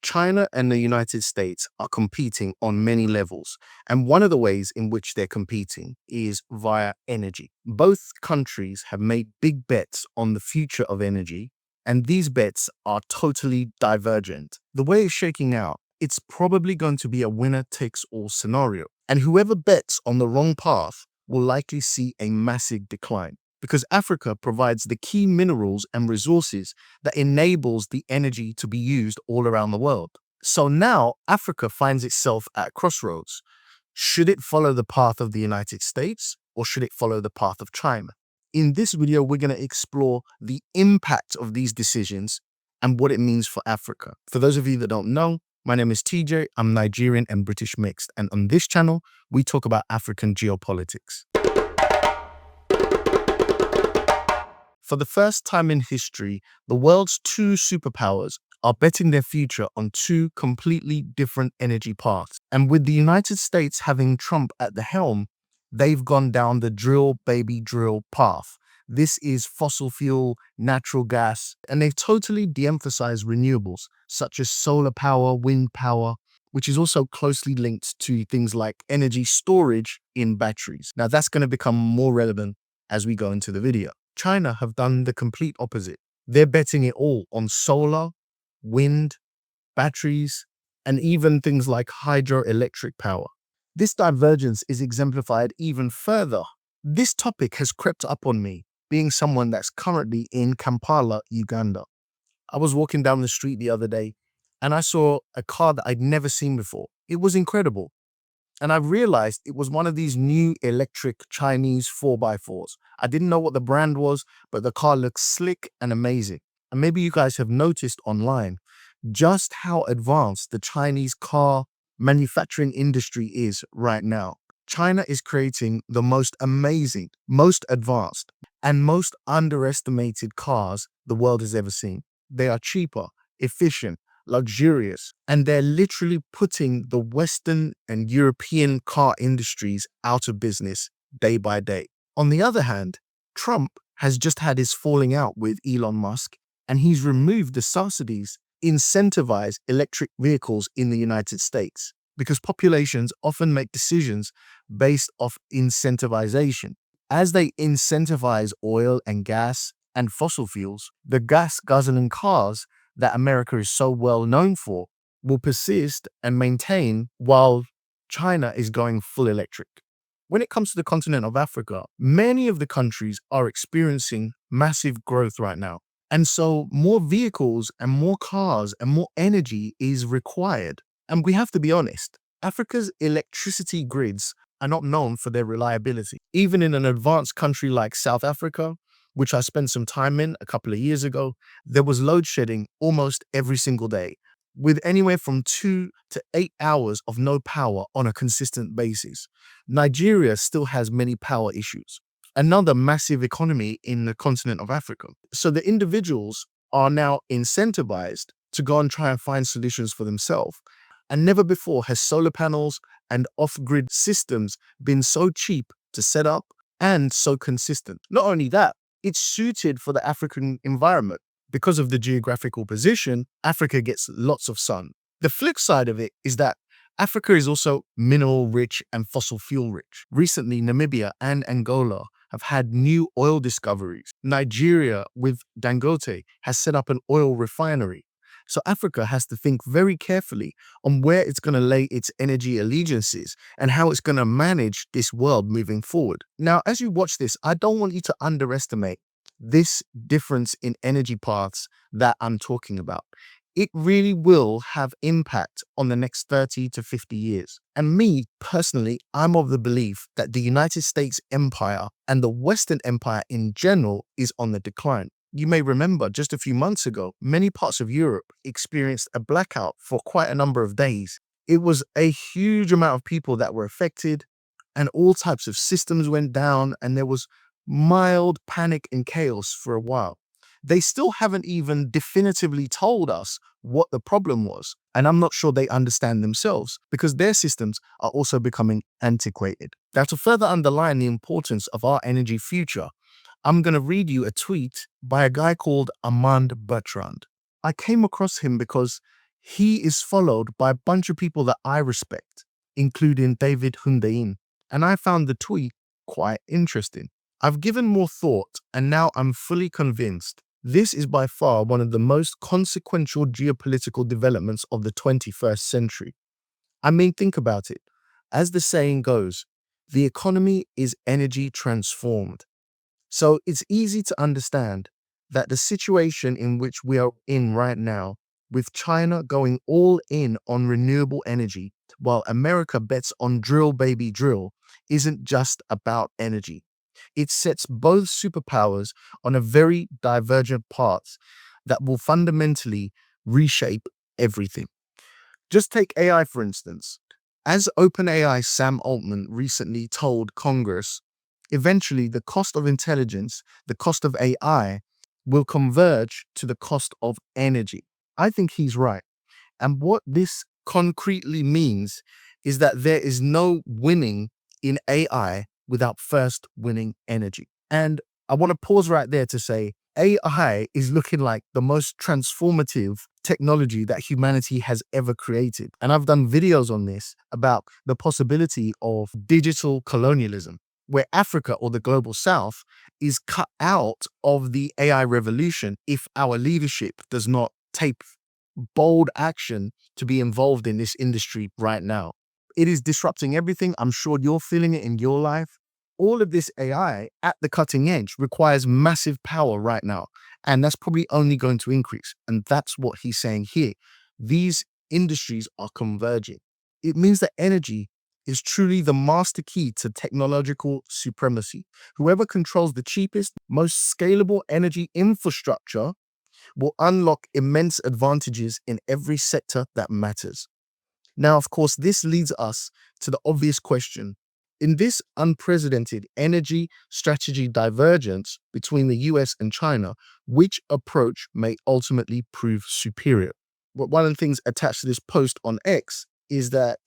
China and the United States are competing on many levels, and one of the ways in which they're competing is via energy. Both countries have made big bets on the future of energy, and these bets are totally divergent. The way it's shaking out, it's probably going to be a winner-takes-all scenario, and whoever bets on the wrong path will likely see a massive decline, because Africa provides the key minerals and resources that enables the energy to be used all around the world. So now Africa finds itself at a crossroads. Should it follow the path of the United States or should it follow the path of China? In this video, we're going to explore the impact of these decisions and what it means for Africa. For those of you that don't know, my name is TJ, I'm Nigerian and British mixed, and on this channel, we talk about African geopolitics. For the first time in history, the world's two superpowers are betting their future on two completely different energy paths. And with the United States having Trump at the helm, they've gone down the drill, baby, drill path. This is fossil fuel, natural gas, and they've totally de-emphasized renewables, such as solar power, wind power, which is also closely linked to things like energy storage in batteries. Now, that's going to become more relevant as we go into the video. China have done the complete opposite. They're betting it all on solar, wind, batteries, and even things like hydroelectric power. This divergence is exemplified even further. This topic has crept up on me, being someone that's currently in Kampala, Uganda. I was walking down the street the other day and I saw a car that I'd never seen before. It was incredible. And I realized it was one of these new electric Chinese 4x4s. I didn't know what the brand was, but the car looks slick and amazing. And maybe you guys have noticed online just how advanced the Chinese car manufacturing industry is right now. China is creating the most amazing, most advanced, and most underestimated cars the world has ever seen. They are cheaper, efficient, luxurious, and they're literally putting the Western and European car industries out of business day by day. On the other hand, Trump has just had his falling out with Elon Musk, and he's removed the subsidies incentivize electric vehicles in the United States, because populations often make decisions based off incentivization. As they incentivize oil and gas and fossil fuels, the gas-guzzling cars that America is so well known for will persist and maintain while China is going full electric. When it comes to the continent of Africa, many of the countries are experiencing massive growth right now. And so more vehicles and more cars and more energy is required. And we have to be honest, Africa's electricity grids are not known for their reliability. Even in an advanced country like South Africa, which I spent some time in a couple of years ago, there was load shedding almost every single day, with anywhere from 2 to 8 hours of no power on a consistent basis. Nigeria still has many power issues, another massive economy in the continent of Africa. So the individuals are now incentivized to go and try and find solutions for themselves. And never before has solar panels and off-grid systems been so cheap to set up and so consistent. Not only that, it's suited for the African environment. Because of the geographical position, Africa gets lots of sun. The flip side of it is that Africa is also mineral rich and fossil fuel rich. Recently, Namibia and Angola have had new oil discoveries. Nigeria, with Dangote, has set up an oil refinery. So Africa has to think very carefully on where it's going to lay its energy allegiances and how it's going to manage this world moving forward. Now, as you watch this, I don't want you to underestimate this difference in energy paths that I'm talking about. It really will have impact on the next 30 to 50 years. And me, personally, I'm of the belief that the United States empire and the Western empire in general is on the decline. You may remember just a few months ago, many parts of Europe experienced a blackout for quite a number of days. It was a huge amount of people that were affected, and all types of systems went down, and there was mild panic and chaos for a while. They still haven't even definitively told us what the problem was, and I'm not sure they understand themselves because their systems are also becoming antiquated. Now, to further underline the importance of our energy future, I'm going to read you a tweet by a guy called Armand Bertrand. I came across him because He is followed by a bunch of people that I respect, including David Hundein. And I found the tweet quite interesting. I've given more thought and now I'm fully convinced this is by far one of the most consequential geopolitical developments of the 21st century. I mean, think about it. As the saying goes, the economy is energy transformed. So it's easy to understand that the situation in which we are in right now, with China going all in on renewable energy, while America bets on drill baby drill, isn't just about energy. It sets both superpowers on a very divergent path that will fundamentally reshape everything. Just take AI, for instance. As OpenAI Sam Altman recently told Congress, eventually the cost of intelligence, the cost of AI, will converge to the cost of energy. I think he's right. And what this concretely means is that there is no winning in AI without first winning energy. And I want to pause right there to say AI is looking like the most transformative technology that humanity has ever created. And I've done videos on this about the possibility of digital colonialism, where Africa or the global south is cut out of the AI revolution if our leadership does not take bold action to be involved in this industry right now. It is disrupting everything. I'm sure you're feeling it in your life. All of this AI at the cutting edge requires massive power right now. And that's probably only going to increase. And that's what he's saying here. These industries are converging. It means that energy is truly the master key to technological supremacy. Whoever controls the cheapest, most scalable energy infrastructure will unlock immense advantages in every sector that matters. Now, of course, this leads us to the obvious question. In this unprecedented energy strategy divergence between the US and China, which approach may ultimately prove superior? But one of the things attached to this post on X is that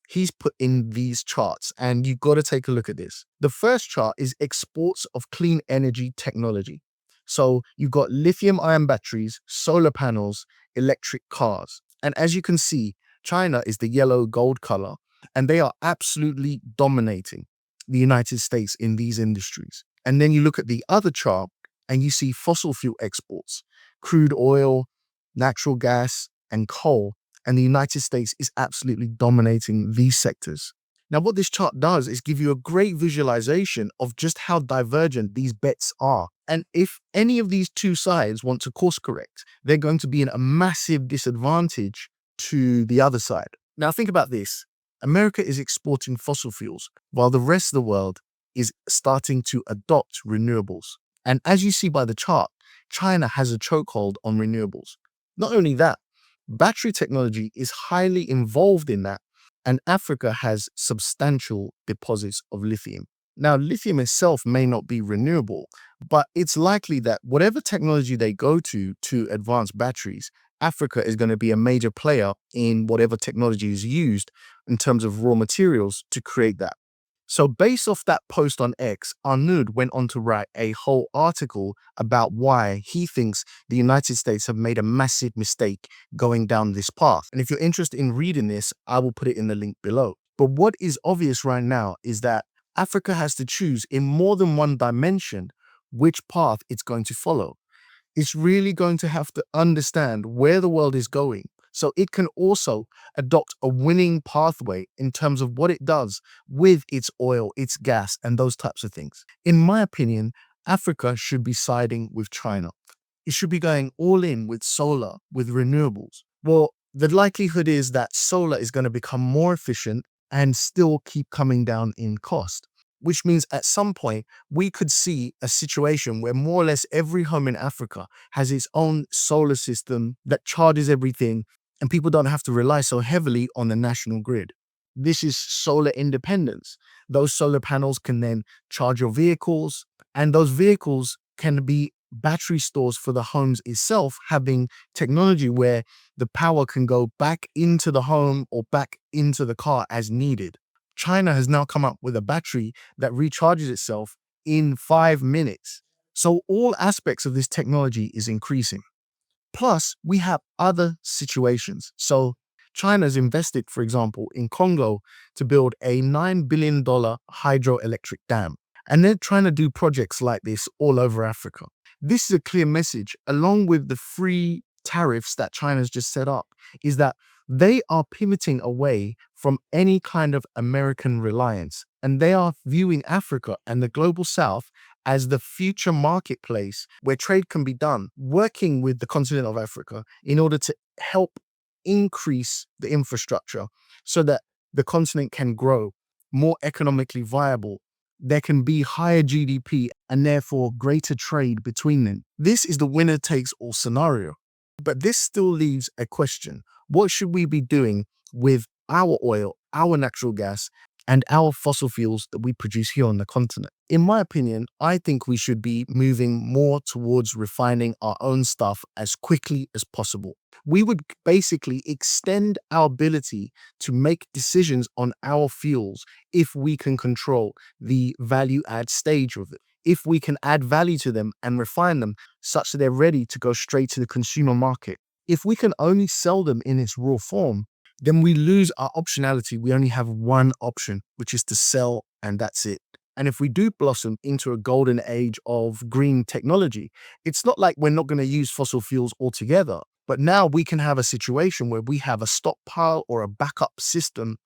he's put in these charts, and you've got to take a look at this. The first chart is exports of clean energy technology. So you've got lithium ion batteries, solar panels, electric cars. And as you can see, China is the yellow gold color, and they are absolutely dominating the United States in these industries. And then you look at the other chart and you see fossil fuel exports, crude oil, natural gas, and coal. And the United States is absolutely dominating these sectors. Now, what this chart does is give you a great visualization of just how divergent these bets are. And if any of these two sides want to course correct, they're going to be in a massive disadvantage to the other side. Now, think about this. America is exporting fossil fuels, while the rest of the world is starting to adopt renewables. And as you see by the chart, China has a chokehold on renewables. Not only that, battery technology is highly involved in that, and Africa has substantial deposits of lithium. Now, lithium itself may not be renewable, but it's likely that whatever technology they go to advance batteries, Africa is going to be a major player in whatever technology is used in terms of raw materials to create that. So based off that post on X, Arnaud went on to write a whole article about why he thinks the United States have made a massive mistake going down this path. And if you're interested in reading this, I will put it in the link below. But what is obvious right now is that Africa has to choose in more than one dimension which path it's going to follow. It's really going to have to understand where the world is going so it can also adopt a winning pathway in terms of what it does with its oil, its gas, and those types of things. In my opinion, Africa should be siding with China. It should be going all in with solar, with renewables. Well, the likelihood is that solar is going to become more efficient and still keep coming down in cost, which means at some point we could see a situation where more or less every home in Africa has its own solar system that charges everything, and people don't have to rely so heavily on the national grid. This is solar independence. Those solar panels can then charge your vehicles, and those vehicles can be battery stores for the homes itself, having technology where the power can go back into the home or back into the car as needed. China has now come up with a battery that recharges itself in 5 minutes. So all aspects of this technology is increasing. Plus, we have other situations. So China's invested, for example, in Congo to build a $9 billion hydroelectric dam. And they're trying to do projects like this all over Africa. This is a clear message, along with the free tariffs that China's just set up, is that they are pivoting away from any kind of American reliance. And they are viewing Africa and the global south as the future marketplace where trade can be done, working with the continent of Africa in order to help increase the infrastructure so that the continent can grow more economically viable. There can be higher GDP and therefore greater trade between them. This is the winner takes all scenario. But this still leaves a question. What should we be doing with our oil, our natural gas, and our fossil fuels that we produce here on the continent? In my opinion, I think we should be moving more towards refining our own stuff as quickly as possible. We would basically extend our ability to make decisions on our fuels if we can control the value add stage of it. If we can add value to them and refine them such that they're ready to go straight to the consumer market. If we can only sell them in its raw form, then we lose our optionality. We only have one option, which is to sell, and that's it. And if we do blossom into a golden age of green technology, it's not like we're not going to use fossil fuels altogether. But now we can have a situation where we have a stockpile or a backup system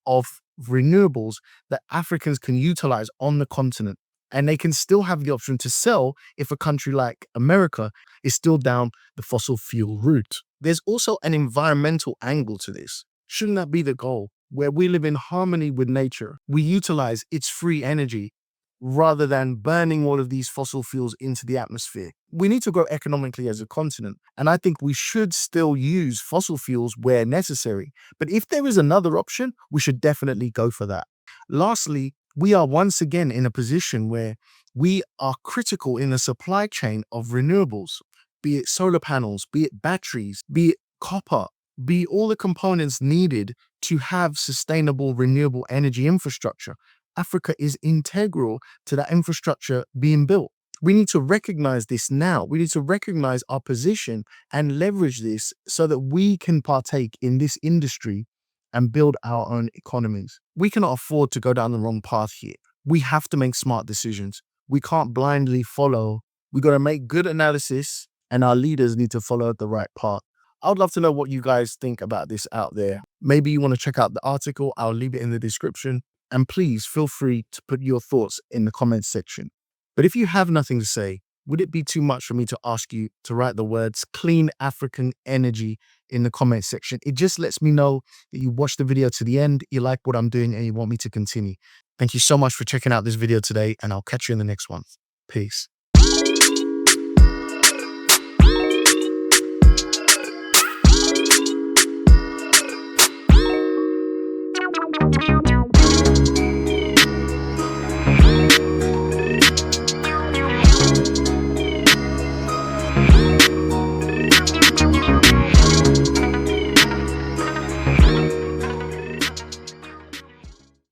of renewables that Africans can utilize on the continent. And they can still have the option to sell if a country like America is still down the fossil fuel route. There's also an environmental angle to this. Shouldn't that be the goal? Where we live in harmony with nature, we utilize its free energy rather than burning all of these fossil fuels into the atmosphere. We need to grow economically as a continent, and I think we should still use fossil fuels where necessary. But if there is another option, we should definitely go for that. Lastly, we are once again in a position where we are critical in the supply chain of renewables, be it solar panels, be it batteries, be it copper, be all the components needed to have sustainable renewable energy infrastructure. Africa is integral to that infrastructure being built. We need to recognize this now. We need to recognize our position and leverage this so that we can partake in this industry and build our own economies. We cannot afford to go down the wrong path here. We have to make smart decisions. We can't blindly follow. We got to make good analysis, and our leaders need to follow the right path. I would love to know what you guys think about this out there. Maybe you want to check out the article. I'll leave it in the description. And please feel free to put your thoughts in the comments section. But if you have nothing to say, would it be too much for me to ask you to write the words clean African energy in the comment section? It just lets me know that you watched the video to the end, you like what I'm doing, and you want me to continue. Thank you so much for checking out this video today, and I'll catch you in the next one. Peace.